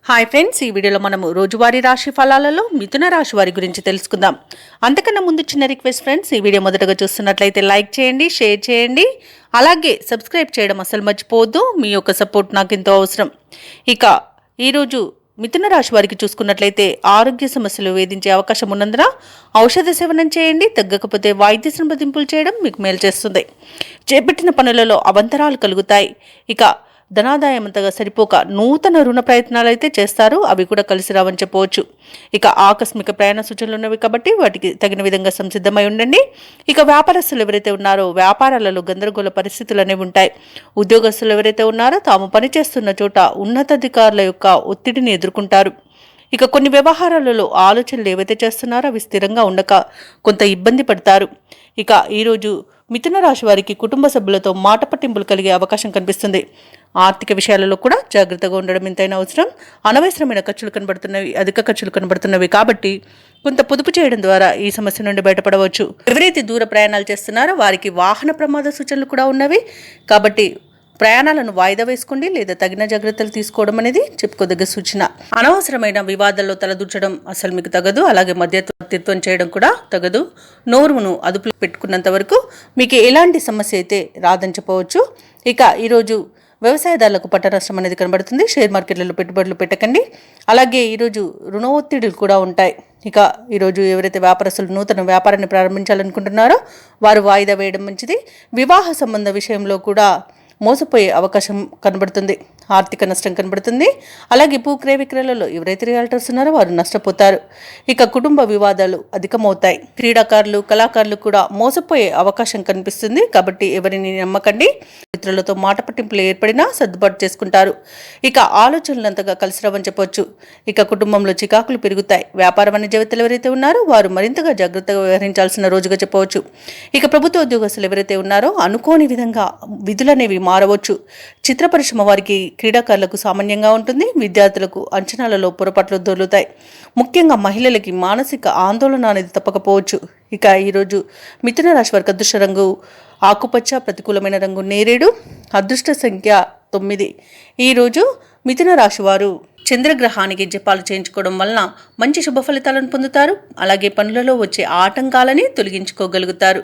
Hi friends, ఈ వీడియోలో మనము రోజువారీ రాశి ఫలాలలో మిథున రాశి వారి గురించి తెలుసుకుందాం. అంతకన్నా ముందు చిన్న రిక్వెస్ట్ ఫ్రెండ్స్, ఈ వీడియో మొదటగా చూస్తున్నట్లయితే లైక్ చేయండి, షేర్ చేయండి, అలాగే సబ్స్క్రైబ్ చేయడం అసలు మర్చిపోవద్దు. మీ యొక్క సపోర్ట్ నాకు ఎంతో అవసరం. ఇక ఈరోజు మిథున రాశి వారికి చూసుకున్నట్లయితే ఆరోగ్య సమస్యలు వేధించే అవకాశం ఉన్నందున ఔషధ సేవనం చేయండి. తగ్గకపోతే వైద్య సంప్రదింపులు చేయడం మీకు మేలు చేస్తుంది. చేపట్టిన పనులలో అవంతరాలు కలుగుతాయి. ఇక ధనాదాయం అంతగా సరిపోక నూతన రుణ ప్రయత్నాలు అయితే చేస్తారు, అవి కూడా కలిసి రావని చెప్పవచ్చు. ఇక ఆకస్మిక ప్రయాణ సూచనలు ఉన్నవి కాబట్టి వాటికి తగిన విధంగా సంసిద్ధమై ఉండండి. ఇక వ్యాపారస్తులు ఎవరైతే ఉన్నారో వ్యాపారాలలో గందరగోళ పరిస్థితులు అనేవి ఉంటాయి. ఉద్యోగస్తులు ఎవరైతే ఉన్నారో తాము పనిచేస్తున్న చోట ఉన్నతాధికారుల యొక్క ఒత్తిడిని ఎదుర్కొంటారు. ఇక కొన్ని వ్యవహారాలలో ఆలోచనలు ఏవైతే చేస్తున్నారో అవి స్థిరంగా ఉండక కొంత ఇబ్బంది పడతారు. ఇక ఈరోజు మిథున రాశి వారికి కుటుంబ సభ్యులతో మాట పట్టింపులు కలిగే అవకాశం కనిపిస్తుంది. ఆర్థిక విషయాలలో కూడా జాగ్రత్తగా ఉండడం ఎంతైనా అవసరం. అనవసరమైన ఖర్చులు కనబడుతున్నవి, అధిక ఖర్చులు కనబడుతున్నవి కాబట్టి కొంత పొదుపు చేయడం ద్వారా ఈ సమస్య నుండి బయటపడవచ్చు. ఎవరైతే దూర ప్రయాణాలు చేస్తున్నారో వారికి వాహన ప్రమాద సూచనలు కూడా ఉన్నవి కాబట్టి ప్రయాణాలను వాయిదా వేసుకోండి, లేదా తగిన జాగ్రత్తలు తీసుకోవడం అనేది చెప్పుకోదగ్గ సూచన. అనవసరమైన వివాదాల్లో తలదూర్చడం అసలు మీకు తగదు. అలాగే మధ్యవర్తిత్వం చేయడం కూడా తగదు. నోరును అదుపులో పెట్టుకున్నంత వరకు మీకు ఎలాంటి సమస్య అయితే రాదని చెప్పవచ్చు. ఇక ఈరోజు వ్యవసాయదారులకు పంట నష్టం అనేది కనబడుతుంది. షేర్ మార్కెట్లలో పెట్టుబడులు పెట్టకండి. అలాగే ఈరోజు రుణ ఒత్తిడులు కూడా ఉంటాయి. ఇక ఈరోజు ఎవరైతే వ్యాపారస్తులు నూతన వ్యాపారాన్ని ప్రారంభించాలనుకుంటున్నారో వారు వాయిదా వేయడం మంచిది. వివాహ సంబంధ విషయంలో కూడా మోసపోయే అవకాశం కనబడుతుంది. ఆర్థిక నష్టం కనబడుతుంది. అలాగే భూక్రయ విక్రయాలలో ఎవరైతే రియాల్టర్స్ ఉన్నారో వారు నష్టపోతారు. ఇక కుటుంబ వివాదాలు అధికమవుతాయి. క్రీడాకారులు, కళాకారులు కూడా మోసపోయే అవకాశం కనిపిస్తుంది కాబట్టి ఎవరిని నమ్మకండి. మిత్రులతో మాట పట్టింపులు ఏర్పడినా సర్దుబాటు చేసుకుంటారు. ఇక ఆలోచనలు అంతగా కలిసి రావని చెప్పొచ్చు. ఇక కుటుంబంలో చికాకులు పెరుగుతాయి. వ్యాపార వాణిజ్యవేత్తలు ఎవరైతే ఉన్నారో వారు మరింతగా జాగ్రత్తగా వ్యవహరించాల్సిన రోజుగా చెప్పవచ్చు. ఇక ప్రభుత్వ ఉద్యోగస్తులు ఎవరైతే ఉన్నారో అనుకోని విధంగా విధులనేవి మారవచ్చు. చిత్ర పరిశ్రమ వారికి, క్రీడాకారులకు సామాన్యంగా ఉంటుంది. విద్యార్థులకు అంచనాలలో పొరపాట్లు దొరుకుతాయి. ముఖ్యంగా మహిళలకి మానసిక ఆందోళన అనేది తప్పకపోవచ్చు. ఇక ఈరోజు మిథున రాశి వారికి అదృష్ట రంగు ఆకుపచ్చ, ప్రతికూలమైన రంగు నేరేడు, అదృష్ట సంఖ్య 9. ఈరోజు మిథున రాశి వారు చంద్రగ్రహానికి జపాలు చేయించుకోవడం వలన మంచి శుభ ఫలితాలను పొందుతారు. అలాగే పనులలో వచ్చే ఆటంకాలని తొలగించుకోగలుగుతారు.